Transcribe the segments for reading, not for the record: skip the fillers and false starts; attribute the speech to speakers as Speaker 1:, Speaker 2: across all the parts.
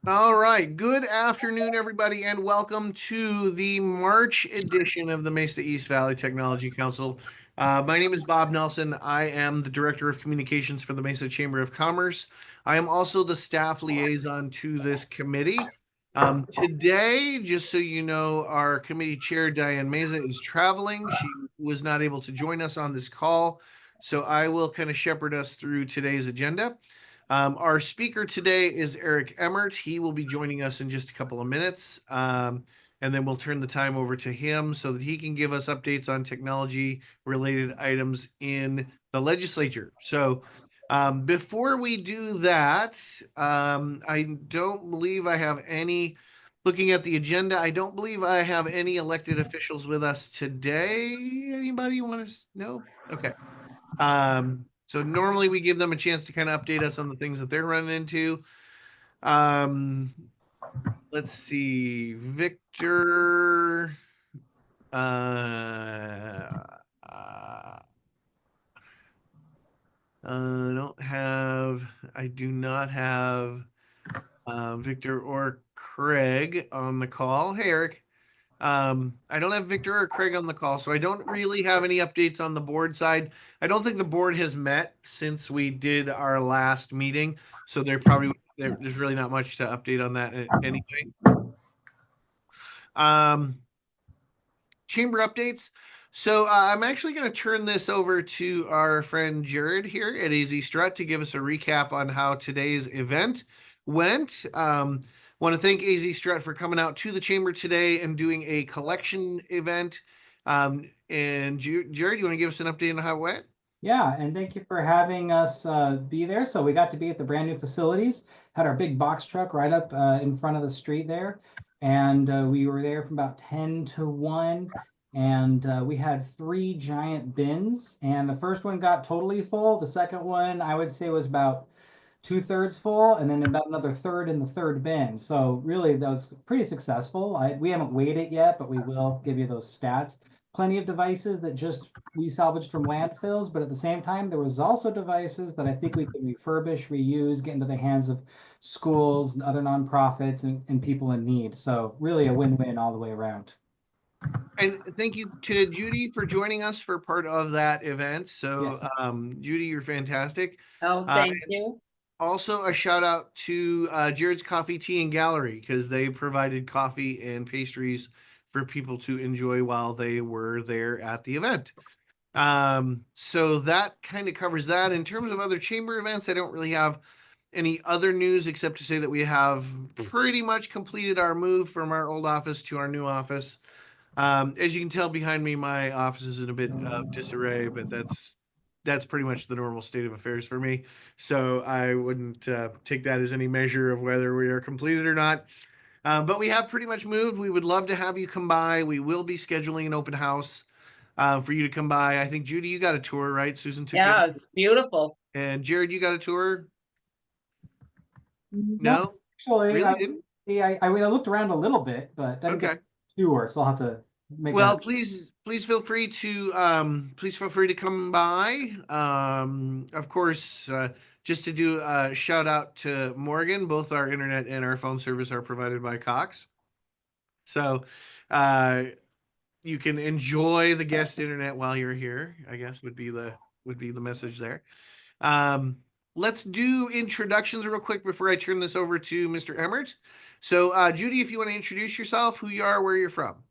Speaker 1: All right. Good afternoon, everybody, and welcome to the March edition of the Mesa East Valley Technology Council. My name is Bob Nelson. I am the Director of Communications for the Mesa Chamber of Commerce. I am also the staff liaison to this committee. Today, just so you know, our committee chair, Diane Mesa, is traveling. She was not able to join us on this call, so I will kind of shepherd us through today's agenda. Our speaker today is Eric Emmert. He will be joining us in just a couple of minutes. And then we'll turn the time over to him so that he can give us updates on technology related items in the legislature. So before we do that, I don't believe I have any, looking at the agenda, I don't believe I have any elected officials with us today. Anybody want to know? Okay. So normally we give them a chance to kind of update us on the things that they're running into. Let's see, Victor. I do not have Victor or Craig on the call. Hey, Eric. I don't have Victor or Craig on the call, so I don't really have any updates on the board side. I don't think the board has met since we did our last meeting, so there's really not much to update on that anyway. Chamber updates. So I'm actually going to turn this over to our friend Jared here at AZ Strut to give us a recap on how today's event went. Want to thank AZ Strut for coming out to the chamber today and doing a collection event. And Jared, you want to give us an update on how it went?
Speaker 2: Yeah, and thank you for having us be there. So we got to be at the brand new facilities, had our big box truck right up in front of the street there. And we were there from about 10 to 1. And we had 3 giant bins. And the first one got totally full. The second one, I would say, was about 2/3 full, and then about another third in the third bin. So really, that was pretty successful. We haven't weighed it yet, but we will give you those stats. Plenty of devices that just we salvaged from landfills, but at the same time, there was also devices that I think we can refurbish, reuse, get into the hands of schools and other nonprofits and people in need. So really a win-win all the way around.
Speaker 1: And thank you to Judy for joining us for part of that event. So,
Speaker 2: Yes.
Speaker 1: Judy, you're fantastic.
Speaker 3: Oh, thank you.
Speaker 1: Also, a shout out to Jared's Coffee, Tea, and Gallery because they provided coffee and pastries for people to enjoy while they were there at the event. So that kind of covers that. In terms of other chamber events, I don't really have any other news except to say that we have pretty much completed our move from our old office to our new office. As you can tell behind me, my office is in a bit of disarray, but that's pretty much the normal state of affairs for me. So I wouldn't take that as any measure of whether we are completed or not. But we have pretty much moved. We would love to have you come by. We will be scheduling an open house for you to come by. I think, Judy, you got a tour, right? Susan took
Speaker 3: Yeah,
Speaker 1: you.
Speaker 3: it's beautiful.
Speaker 1: And Jared, you got a tour?
Speaker 2: No?
Speaker 1: Actually, really didn't?
Speaker 2: Yeah, I mean, I looked around a little bit, but I didn't get a tour, so I'll have to make
Speaker 1: Well, please feel free to come by. Of course, just to do a shout out to Morgan, both our internet and our phone service are provided by Cox. So you can enjoy the guest internet while you're here, I guess would be the message there. Let's do introductions real quick before I turn this over to Mr. Emmert. So Judy, if you want to introduce yourself, who you are, where you're from.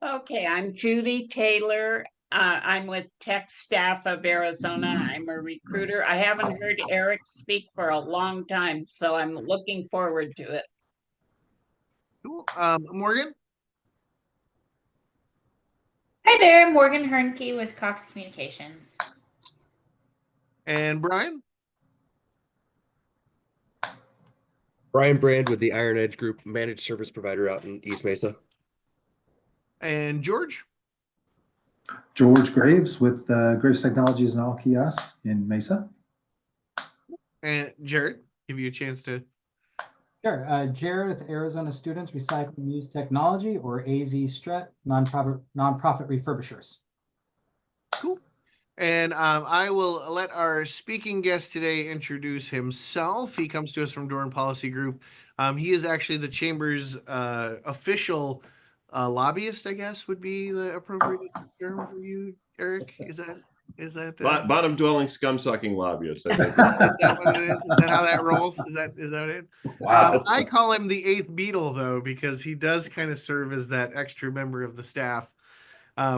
Speaker 3: Okay, I'm Judy Taylor. I'm with Tech Staff of Arizona. I'm a recruiter. I haven't heard Eric speak for a long time, so I'm looking forward to it.
Speaker 1: Cool. Morgan?
Speaker 4: Hi there, Morgan Hernke with Cox Communications.
Speaker 1: And Brian?
Speaker 5: Brian Brand with the Iron Edge Group, managed service provider out in East Mesa.
Speaker 1: And George?
Speaker 6: George Graves with Graves Technologies and All Kiosks in Mesa.
Speaker 1: And Jared, give you a chance to.
Speaker 2: Sure. Jared with Arizona Students Recycling Use Technology, or AZ Strut, nonprofit refurbishers.
Speaker 1: Cool. And I will let our speaking guest today introduce himself. He comes to us from Dorn Policy Group. He is actually the Chamber's official lobbyist, I guess would be the appropriate term for you, Eric. Is that
Speaker 7: Bottom dwelling scum sucking lobbyist, I think.
Speaker 1: is that what it is? Is that how that rolls? Is that it?
Speaker 6: Wow.
Speaker 1: I call him the eighth Beatle though, because he does kind of serve as that extra member of the staff.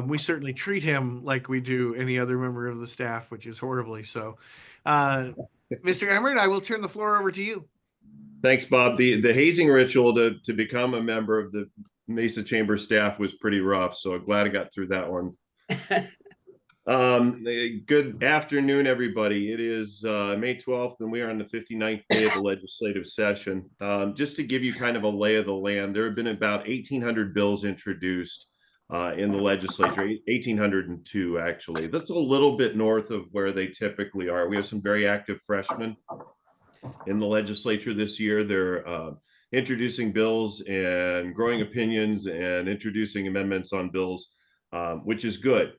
Speaker 1: We certainly treat him like we do any other member of the staff, which is horribly so. Mr. Emmert, I will turn the floor over to you.
Speaker 7: Thanks, Bob. The hazing ritual to become a member of the Mesa Chamber staff was pretty rough, so I'm glad I got through that one. Good afternoon, everybody. It is May 12th, and we are on the 59th day of the legislative session. Just to give you kind of a lay of the land, there have been about 1,800 bills introduced in the legislature, 1,802 actually. That's a little bit north of where they typically are. We have some very active freshmen in the legislature this year. They're introducing bills and growing opinions and introducing amendments on bills, which is good.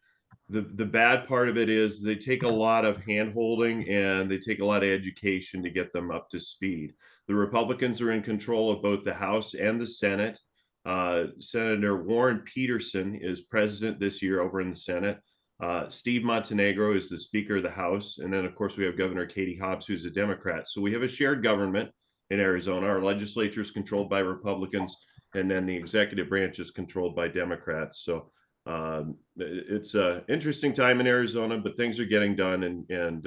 Speaker 7: The bad part of it is they take a lot of hand-holding and they take a lot of education to get them up to speed. The Republicans are in control of both the House and the Senate. Senator Warren Peterson is president this year over in the Senate. Steve Montenegro is the Speaker of the House. And then, of course, we have Governor Katie Hobbs, who's a Democrat. So we have a shared government in Arizona. Our legislature is controlled by Republicans, and then the executive branch is controlled by Democrats. So it's an interesting time in Arizona, but things are getting done, and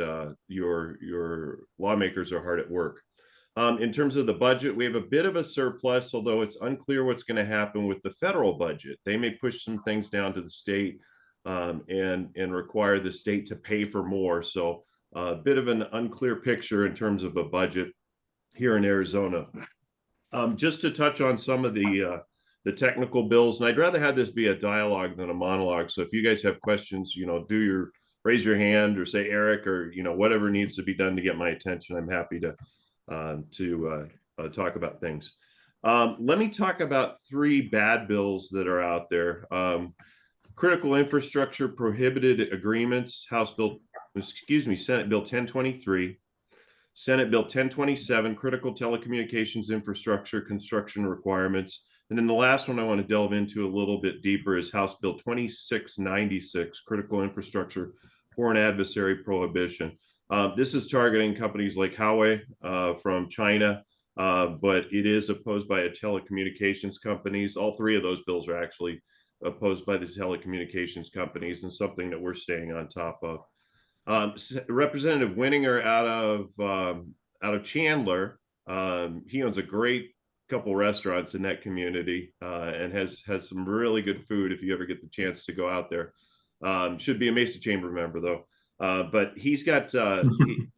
Speaker 7: your lawmakers are hard at work. In terms of the budget, we have a bit of a surplus, although it's unclear what's going to happen with the federal budget. They may push some things down to the state and require the state to pay for more. So a bit of an unclear picture in terms of a budget here in Arizona. Just to touch on some of the technical bills, and I'd rather have this be a dialogue than a monologue. So if you guys have questions, raise your hand or say Eric, or whatever needs to be done to get my attention. I'm happy to talk about things. Let me talk about 3 bad bills that are out there. Critical infrastructure prohibited agreements, Senate Bill 1023, Senate Bill 1027, critical telecommunications infrastructure construction requirements. And then the last one I want to delve into a little bit deeper is House Bill 2696, critical infrastructure foreign adversary prohibition. This is targeting companies like Huawei from China, but it is opposed by telecommunications companies. All 3 of those bills are actually opposed by the telecommunications companies, and something that we're staying on top of. Representative Winninger out of Chandler, he owns a great couple restaurants in that community and has some really good food if you ever get the chance to go out there. Should be a Mesa Chamber member though. But he's got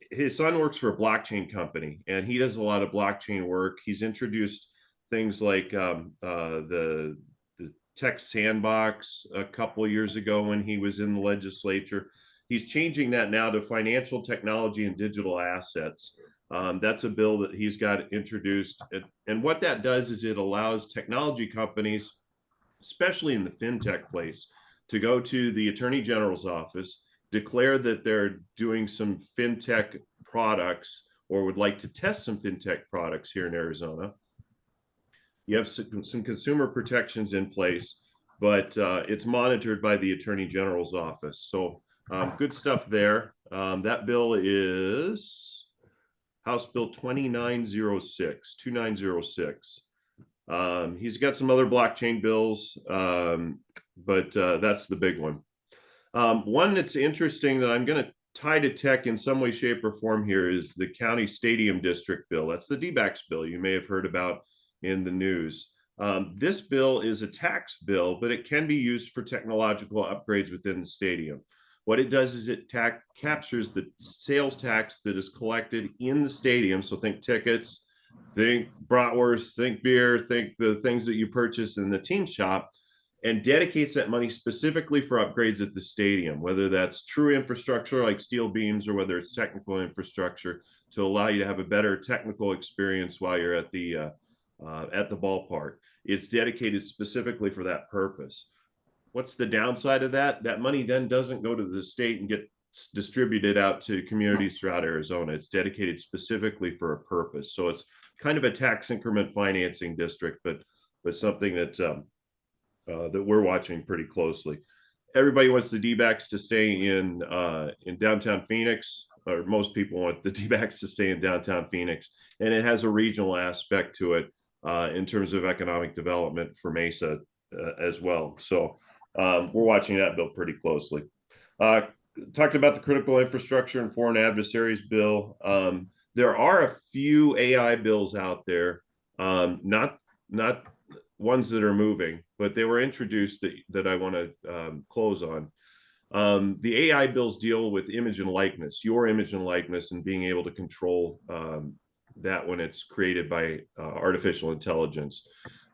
Speaker 7: his son works for a blockchain company, and he does a lot of blockchain work. He's introduced things like the tech sandbox a couple of years ago when he was in the legislature. He's changing that now to financial technology and digital assets. That's a bill that he's got introduced. And what that does is it allows technology companies, especially in the fintech place, to go to the Attorney General's office, declare that they're doing some fintech products or would like to test some fintech products here in Arizona. You have some consumer protections in place, but it's monitored by the Attorney General's office. So good stuff there. That bill is House Bill 2906. He's got some other blockchain bills, but that's the big one. One that's interesting that I'm going to tie to tech in some way, shape, or form here is the County Stadium District bill. That's the D-backs bill you may have heard about in the news. This bill is a tax bill, but it can be used for technological upgrades within the stadium. What it does is it captures the sales tax that is collected in the stadium. So think tickets, think bratwurst, think beer, think the things that you purchase in the team shop, and dedicates that money specifically for upgrades at the stadium, whether that's true infrastructure like steel beams or whether it's technical infrastructure to allow you to have a better technical experience while you're at the ballpark. It's dedicated specifically for that purpose. What's the downside of that? That money then doesn't go to the state and get distributed out to communities throughout Arizona. It's dedicated specifically for a purpose. So it's kind of a tax increment financing district, but something that that we're watching pretty closely. Everybody wants the D-backs to stay in downtown Phoenix, or most people want the D-backs to stay in downtown Phoenix, and it has a regional aspect to it in terms of economic development for Mesa as well. So we're watching that bill pretty closely. Talked about the critical infrastructure and foreign adversaries bill. There are a few AI bills out there, not ones that are moving, but they were introduced that I want to close on. The AI bills deal with image and likeness, your image and likeness, and being able to control that when it's created by artificial intelligence.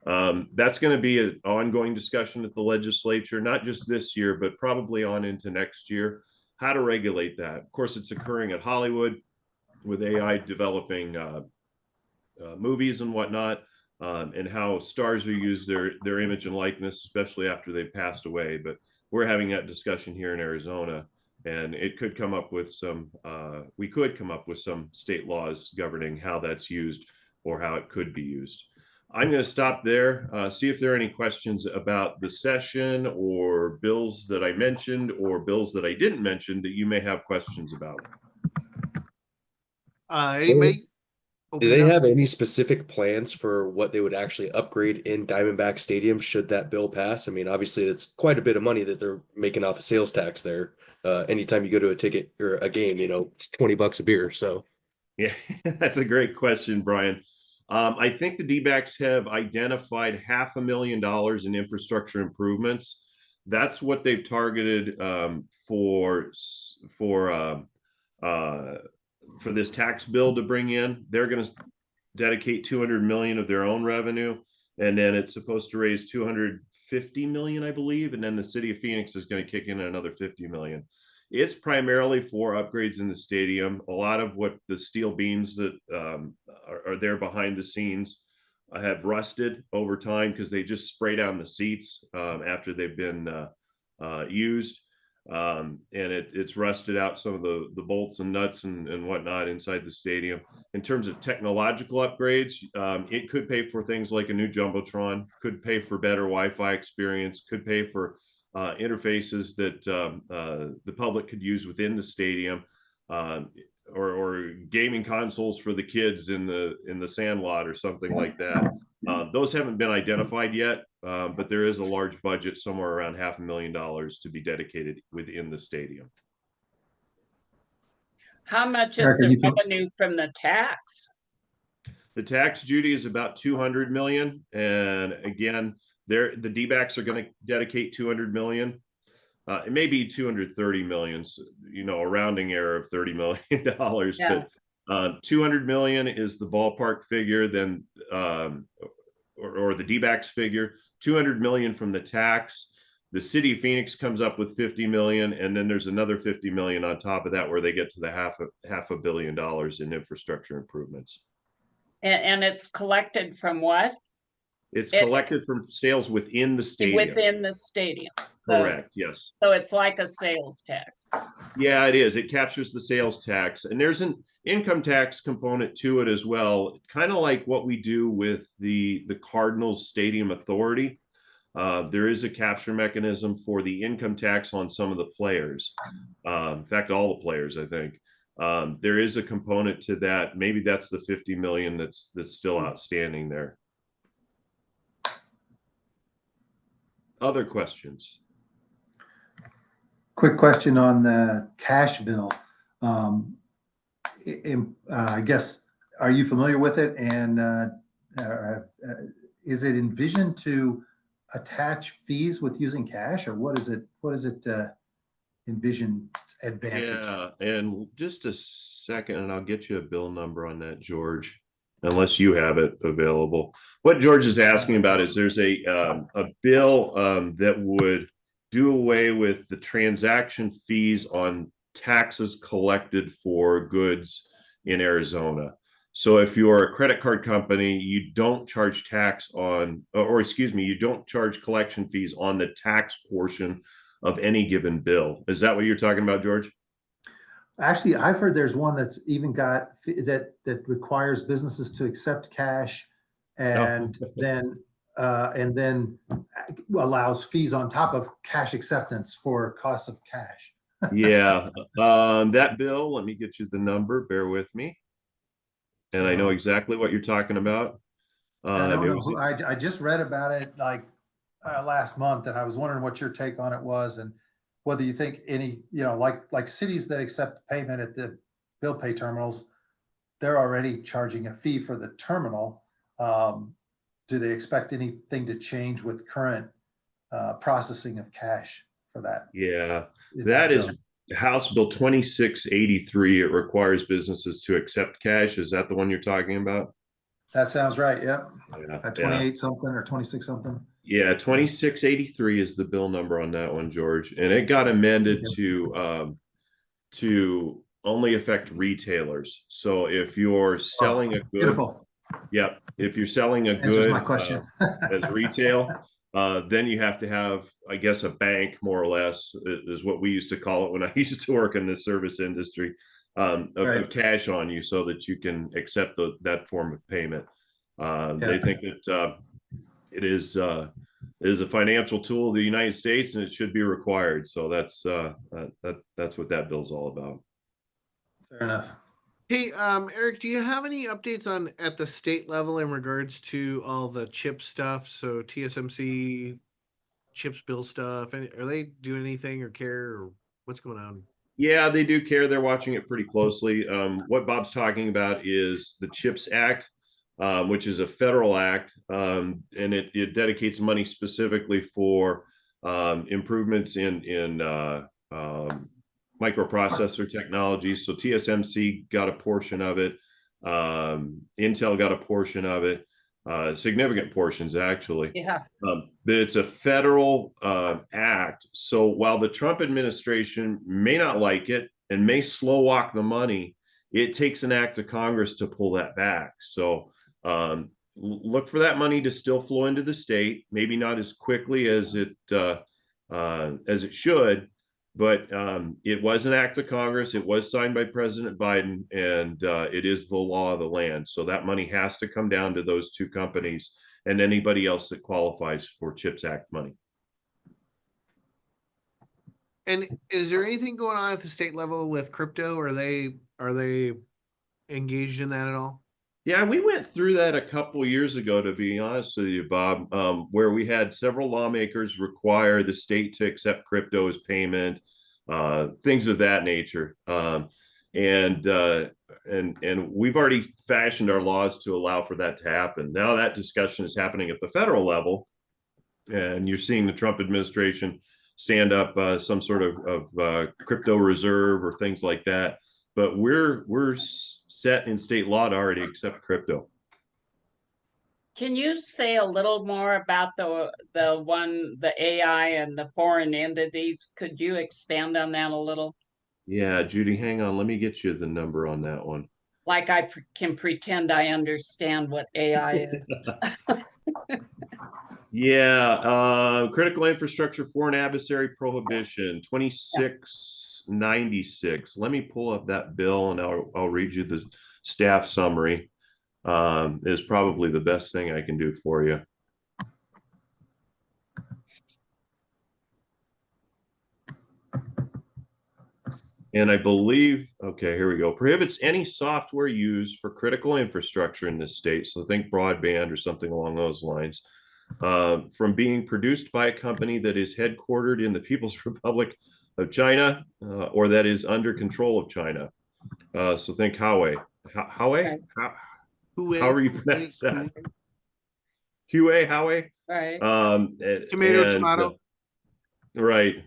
Speaker 7: That's going to be an ongoing discussion at the legislature, not just this year, but probably on into next year, how to regulate that. Of course, it's occurring at Hollywood with AI developing movies and whatnot, and how stars are used their image and likeness, especially after they've passed away. But we're having that discussion here in Arizona, and it could come up with some, we could come up with some state laws governing how that's used or how it could be used. I'm going to stop there, see if there are any questions about the session or bills that I mentioned or bills that I didn't mention that you may have questions about.
Speaker 1: Anybody?
Speaker 5: Do they have any specific plans for what they would actually upgrade in Diamondback Stadium should that bill pass? I mean, obviously, it's quite a bit of money that they're making off of sales tax there. Anytime you go to a ticket or a game, it's $20 a beer. So,
Speaker 7: yeah, that's a great question, Brian. I think the D-backs have identified $500,000 in infrastructure improvements. That's what they've targeted for this tax bill to bring in. They're going to dedicate $200 million of their own revenue, and then it's supposed to raise $250 million, I believe, and then the city of Phoenix is going to kick in another $50 million. It's primarily for upgrades in the stadium. A lot of what the steel beams that are there behind the scenes have rusted over time because they just spray down the seats after they've been used. And it's rusted out some of the bolts and nuts and whatnot inside the stadium. In terms of technological upgrades, it could pay for things like a new Jumbotron, could pay for better Wi-Fi experience, could pay for interfaces that the public could use within the stadium, or gaming consoles for the kids in the sandlot or something like that. Those haven't been identified yet, but there is a large budget, somewhere around $500,000 to be dedicated within the stadium.
Speaker 3: How much is
Speaker 6: Eric, are
Speaker 3: the
Speaker 6: you
Speaker 3: revenue from the tax?
Speaker 7: The tax, Judy, is about $200 million, and again, the D-backs are going to dedicate $200 million. It may be $230 million, a rounding error of $30 million,
Speaker 3: Yeah.
Speaker 7: but $200 million is the ballpark figure, then or the D-backs figure. $200 million from the tax. The city of Phoenix comes up with $50 million, and then there's another $50 million on top of that, where they get to the half a $500 million in infrastructure improvements.
Speaker 3: And it's collected from what?
Speaker 7: It's collected from sales within the stadium.
Speaker 3: Within the stadium.
Speaker 7: Correct, yes.
Speaker 3: So it's like a sales tax.
Speaker 7: Yeah, it is. It captures the sales tax, and there's an income tax component to it as well, kind of like what we do with the Cardinals Stadium Authority. There is a capture mechanism for the income tax on some of the players. In fact, all the players, I think. There is a component to that. Maybe that's the $50 million that's still outstanding there. Other questions?
Speaker 6: Quick question on the cash bill. I guess, are you familiar with it? And is it envisioned to attach fees with using cash, or what is it envision advantage?
Speaker 7: Yeah, and just a second, and I'll get you a bill number on that, George, unless you have it available. What George is asking about is there's a bill that would do away with the transaction fees on taxes collected for goods in Arizona. So if you're a credit card company, you don't charge tax on, or excuse me, you don't charge collection fees on the tax portion of any given bill. Is that what you're talking about, George?
Speaker 6: Actually, I've heard there's one that's even got that requires businesses to accept cash and then allows fees on top of cash acceptance for costs of cash.
Speaker 7: Yeah, that bill, let me get you the number, bear with me. And I know
Speaker 6: So,
Speaker 7: exactly what you're talking about.
Speaker 6: I don't
Speaker 7: It
Speaker 6: know
Speaker 7: was,
Speaker 6: who, I just read about it like last month, and I was wondering what your take on it was, and whether you think any, like cities that accept payment at the bill pay terminals, they're already charging a fee for the terminal. Do they expect anything to change with current processing of cash for that?
Speaker 7: yeah,
Speaker 6: in
Speaker 7: that is
Speaker 6: bill?
Speaker 7: House Bill 2683. It requires businesses to accept cash. Is that the one you're talking about?
Speaker 6: That sounds right. Yep.
Speaker 7: Yeah,
Speaker 6: At
Speaker 7: yeah.
Speaker 6: 28 something or 26 something.
Speaker 7: Yeah, 2683 is the bill number on that one, George. And it got amended to only affect retailers. So if you're selling a good,
Speaker 6: Beautiful.
Speaker 7: yep, if you're selling a
Speaker 6: Answers
Speaker 7: good
Speaker 6: my question.
Speaker 7: as retail, then you have to have, I guess, a bank, more or less, is what we used to call it when I used to work in the service industry, of
Speaker 6: Right.
Speaker 7: cash on you so that you can accept that form of payment. They
Speaker 6: Yeah.
Speaker 7: think that it is a financial tool of the United States, and it should be required. So that's what that bill's all about.
Speaker 6: Fair enough.
Speaker 1: Hey, Eric, do you have any updates on at the state level in regards to all the chip stuff? So TSMC, chips bill stuff, and are they doing anything or care, or what's going on?
Speaker 7: Yeah, they do care. They're watching it pretty closely. What Bob's talking about is the CHIPS Act, which is a federal act, and it dedicates money specifically for improvements in microprocessor technology. So TSMC got a portion of it. Intel got a portion of it. Significant portions, actually.
Speaker 3: Yeah.
Speaker 7: But it's a federal act. So while the Trump administration may not like it and may slow walk the money, it takes an act of Congress to pull that back. So look for that money to still flow into the state, maybe not as quickly as it should, but it was an act of Congress. It was signed by President Biden, and it is the law of the land. So that money has to come down to those two companies and anybody else that qualifies for CHIPS Act money.
Speaker 1: And is there anything going on at the state level with crypto? Are they engaged in that at all?
Speaker 7: Yeah, we went through that a couple years ago, to be honest with you, Bob, where we had several lawmakers require the state to accept crypto as payment, things of that nature. And we've already fashioned our laws to allow for that to happen. Now that discussion is happening at the federal level, and you're seeing the Trump administration stand up some sort of crypto reserve or things like that. But we're set in state law to already accept crypto.
Speaker 3: Can you say a little more about the AI and the foreign entities? Could you expand on that a little?
Speaker 7: Yeah, Judy, hang on. Let me get you the number on that one.
Speaker 3: Like I can pretend I understand what AI is.
Speaker 7: Yeah, critical infrastructure foreign adversary prohibition 2696. Let me pull up that bill and I'll read you the staff summary. Is probably the best thing I can do for you. And I believe, okay, here we go. Prohibits any software used for critical infrastructure in this state. So think broadband or something along those lines. From being produced by a company that is headquartered in the People's Republic of China or that is under control of China. So think Huawei. Huawei? However you pronounce that. Huawei?
Speaker 3: Right.
Speaker 1: Tomato.
Speaker 7: Right.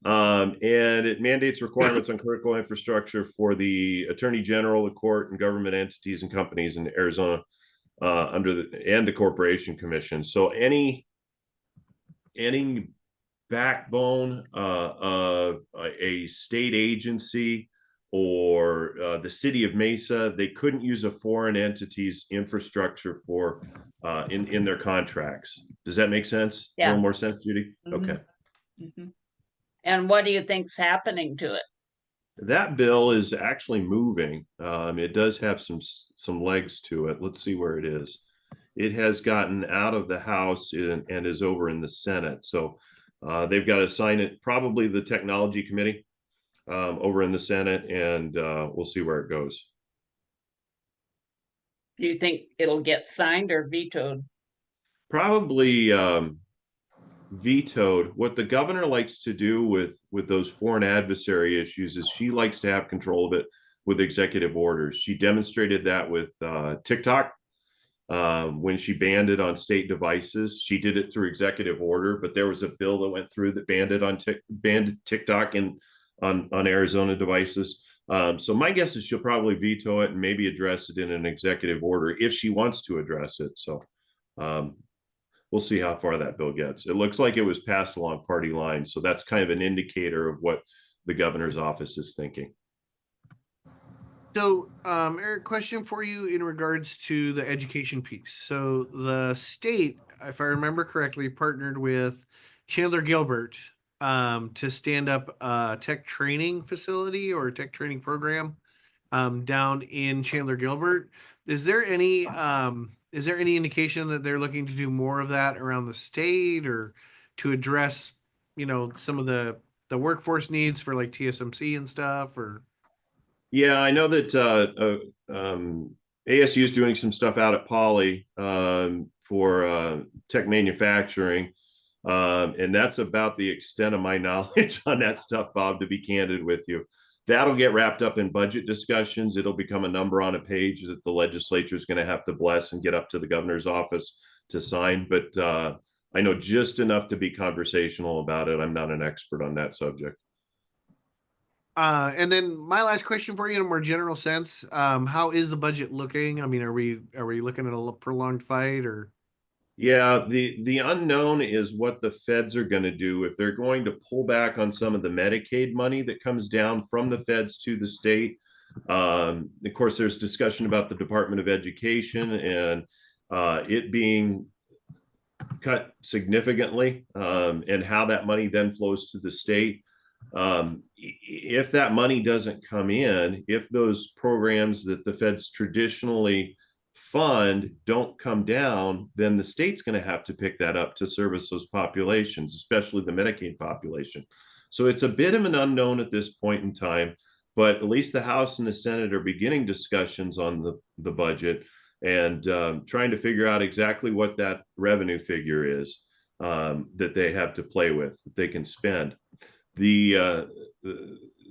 Speaker 7: And it mandates requirements on critical infrastructure for the Attorney General, the court, and government entities and companies in Arizona under the Corporation Commission. So any backbone of a state agency or the city of Mesa, they couldn't use a foreign entity's infrastructure for in their contracts. Does that make sense?
Speaker 3: Yeah.
Speaker 7: A little more sense, Judy?
Speaker 3: Mm-hmm.
Speaker 7: Okay.
Speaker 3: Mm-hmm. And what do you think's happening to it?
Speaker 7: That bill is actually moving. It does have some legs to it. Let's see where it is. It has gotten out of the House and is over in the Senate. So they've got to sign it, probably the Technology Committee over in the Senate, and we'll see where it goes.
Speaker 3: Do you think it'll get signed or vetoed?
Speaker 7: Probably vetoed. What the governor likes to do with those foreign adversary issues is she likes to have control of it with executive orders. She demonstrated that with TikTok when she banned it on state devices. She did it through executive order, but there was a bill that went through that banned it on banned TikTok and on Arizona devices. So my guess is she'll probably veto it and maybe address it in an executive order if she wants to address it. So we'll see how far that bill gets. It looks like it was passed along party lines, so that's kind of an indicator of what the governor's office is thinking.
Speaker 1: So, Eric, question for you in regards to the education piece. So the state, if I remember correctly, partnered with Chandler Gilbert to stand up a tech training facility or a tech training program down in Chandler Gilbert. Is there any indication that they're looking to do more of that around the state or to address, some of the workforce needs for like TSMC and stuff or?
Speaker 7: Yeah, I know that ASU is doing some stuff out at Poly for tech manufacturing. And that's about the extent of my knowledge on that stuff, Bob, to be candid with you. That'll get wrapped up in budget discussions. It'll become a number on a page that the legislature is going to have to bless and get up to the governor's office to sign. But I know just enough to be conversational about it. I'm not an expert on that subject.
Speaker 1: And then my last question for you in a more general sense, how is the budget looking? I mean, are we looking at a prolonged fight or?
Speaker 7: Yeah, the unknown is what the feds are going to do. If they're going to pull back on some of the Medicaid money that comes down from the feds to the state. Of course, there's discussion about the Department of Education and it being cut significantly and how that money then flows to the state. If that money doesn't come in, if those programs that the feds traditionally fund don't come down, then the state's going to have to pick that up to service those populations, especially the Medicaid population. So it's a bit of an unknown at this point in time, but at least the House and the Senate are beginning discussions on the budget and trying to figure out exactly what that revenue figure is that they have to play with, that they can spend. The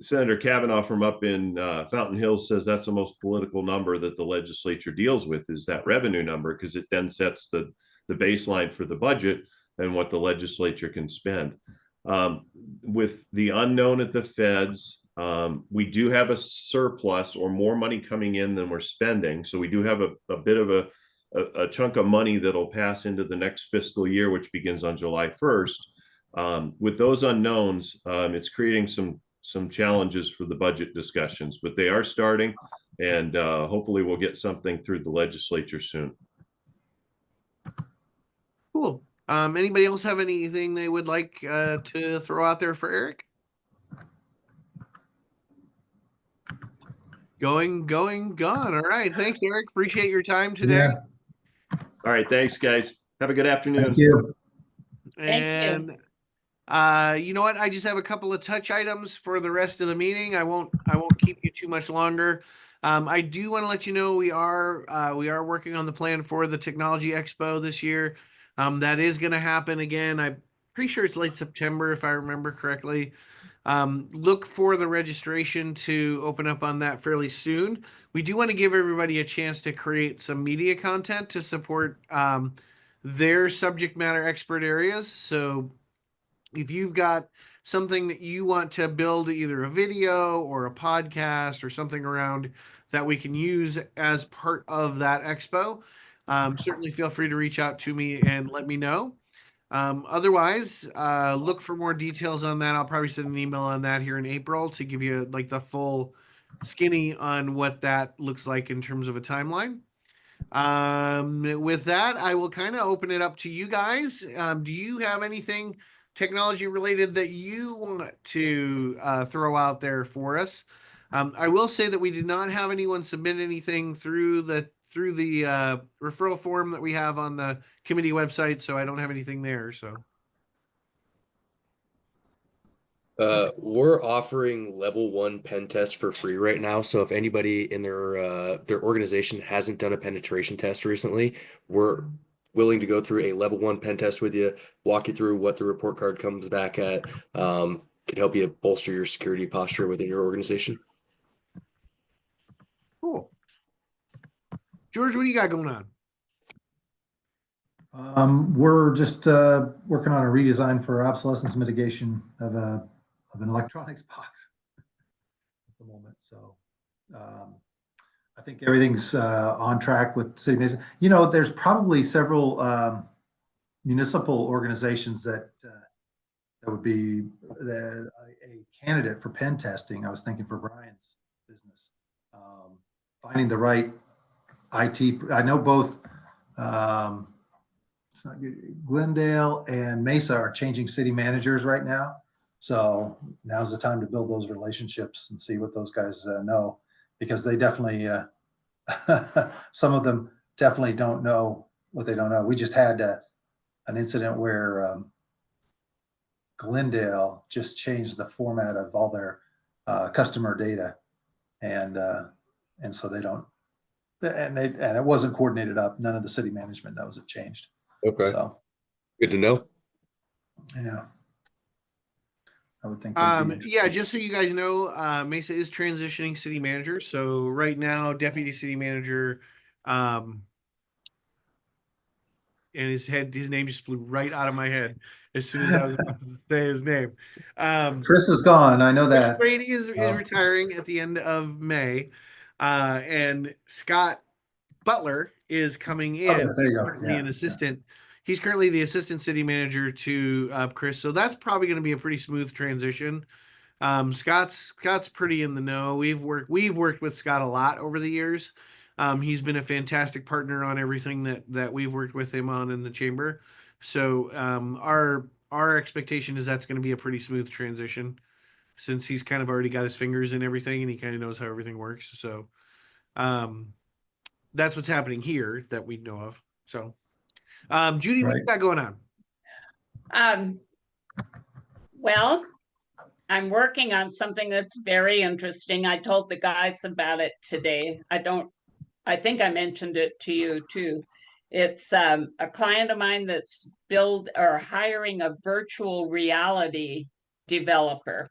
Speaker 7: Senator Kavanaugh from up in Fountain Hills says that's the most political number that the legislature deals with is that revenue number because it then sets the baseline for the budget and what the legislature can spend. With the unknown at the feds, we do have a surplus or more money coming in than we're spending. So we do have a bit of a chunk of money that'll pass into the next fiscal year, which begins on July 1st. With those unknowns, it's creating some challenges for the budget discussions, but they are starting and hopefully we'll get something through the legislature soon.
Speaker 1: Cool. Anybody else have anything they would like to throw out there for Eric? Going, gone. All right. Thanks, Eric. Appreciate your time today.
Speaker 6: Yeah.
Speaker 7: All right. Thanks, guys. Have a good afternoon.
Speaker 6: Thank you.
Speaker 1: And you know what? I just have a couple of touch items for the rest of the meeting. I won't keep you too much longer. I do want to let you know we are working on the plan for the Technology Expo this year. That is going to happen again. I'm pretty sure it's late September if I remember correctly. Look for the registration to open up on that fairly soon. We do want to give everybody a chance to create some media content to support their subject matter expert areas. So if you've got something that you want to build either a video or a podcast or something around that we can use as part of that expo, certainly feel free to reach out to me and let me know. Otherwise, look for more details on that. I'll probably send an email on that here in April to give you like the full skinny on what that looks like in terms of a timeline. With that, I will kind of open it up to you guys. Do you have anything technology related that you want to throw out there for us. I will say that we did not have anyone submit anything through the referral form that we have on the committee website, so I don't have anything there. So
Speaker 5: We're offering level 1 pen test for free right now. So if anybody in their organization hasn't done a penetration test recently, we're willing to go through a level 1 pen test with you, walk you through what the report card comes back at, could help you bolster your security posture within your organization.
Speaker 1: cool. George, what do you got going on?
Speaker 6: We're just working on a redesign for obsolescence mitigation of an electronics box at the moment. So I think everything's on track with City Mesa. You know, there's probably several municipal organizations that would be a candidate for pen testing. I was thinking for Brian's business, finding the right IT. I know both. It's not good. Glendale and Mesa are changing city managers right now. So now's the time to build those relationships and see what those guys know, because they definitely, some of them definitely don't know what they don't know. We just had an incident where Glendale just changed the format of all their customer data. And so they don't, and it wasn't coordinated up. None of the city management knows it changed.
Speaker 5: Okay.
Speaker 6: So
Speaker 5: Good to know.
Speaker 6: yeah, I would think. They'd be interested.
Speaker 1: Yeah, just so you guys know, Mesa is transitioning city manager. So right now, deputy city manager, and his name just flew right out of my head as soon as I was about to say his name.
Speaker 6: Chris is gone. I know
Speaker 1: Chris
Speaker 6: that.
Speaker 1: Brady is retiring at the end of May, and Scott Butler is coming in.
Speaker 6: Oh, there you go.
Speaker 1: Currently
Speaker 6: Yeah,
Speaker 1: an assistant. He's currently the assistant city manager to Chris, so that's probably going to be a pretty smooth transition. Scott's pretty in the know. We've worked with Scott a lot over the years. He's been a fantastic partner on everything that we've worked with him on in the chamber. So our expectation is that's going to be a pretty smooth transition, since he's kind of already got his fingers in everything and he kind of knows how everything works. So that's what's happening here that we know of. So Judy, what
Speaker 6: Right.
Speaker 1: you got going on?
Speaker 3: Well, I'm working on something that's very interesting. I told the guys about it today. I think I mentioned it to you too. It's a client of mine that's hiring a virtual reality developer.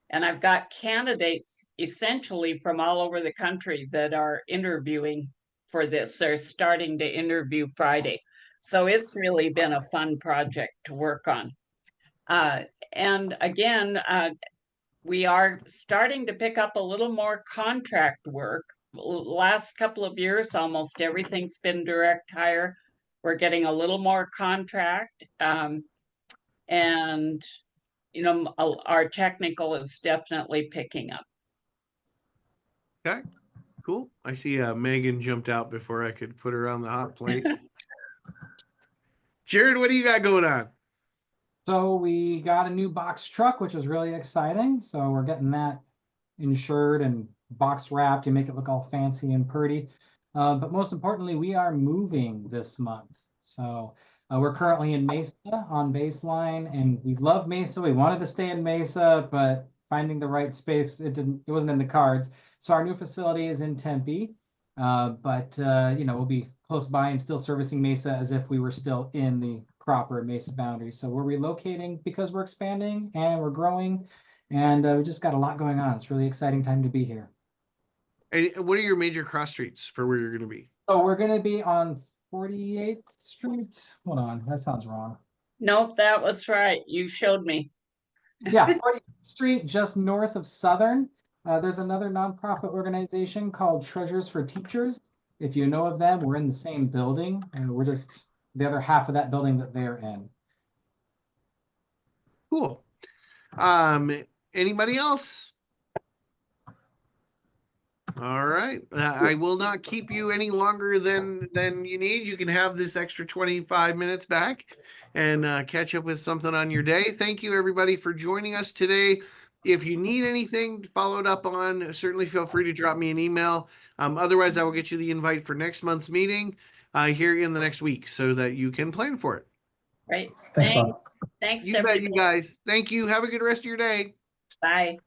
Speaker 3: And I've got candidates essentially from all over the country that are interviewing for this. They're starting to interview Friday. So it's really been a fun project to work on. And again, we are starting to pick up a little more contract work. Last couple of years, almost everything's been direct hire. We're getting a little more contract. And, you know, our technical is definitely picking up.
Speaker 1: Okay, cool. I see Megan jumped out before I could put her on the hot plate. Jared, what do you got going on?
Speaker 2: So we got a new box truck, which is really exciting. So we're getting that insured and box wrapped to make it look all fancy and pretty. But most importantly, we are moving this month. So we're currently in Mesa on Baseline, and we love Mesa. We wanted to stay in Mesa, but finding the right space, it wasn't in the cards. So our new facility is in Tempe, but you know, we'll be close by and still servicing Mesa as if we were still in the proper Mesa boundary. So we're relocating because we're expanding and we're growing, and we just got a lot going on. It's a really exciting time to be here.
Speaker 1: And what are your major cross streets for where you're going to be?
Speaker 2: So we're going to be on 48th Street. Hold on, that sounds wrong.
Speaker 3: Nope, that was right. You showed me.
Speaker 2: Yeah, 48th Street, just north of Southern. There's another nonprofit organization called Treasures for Teachers. If you know of them, we're in the same building, and we're just the other half of that building that they're in.
Speaker 1: Cool. Anybody else? All right. I will not keep you any longer than you need. You can have this extra 25 minutes back and catch up with something on your day. Thank you, everybody, for joining us today. If you need anything followed up on, certainly feel free to drop me an email. Otherwise, I will get you the invite for next month's meeting here in the next week so that you can plan for it.
Speaker 3: Right.
Speaker 6: Thanks, Bob.
Speaker 3: Thanks,
Speaker 1: You bet,
Speaker 3: everybody.
Speaker 1: you guys. Thank you. Have a good rest of your day.
Speaker 3: Bye.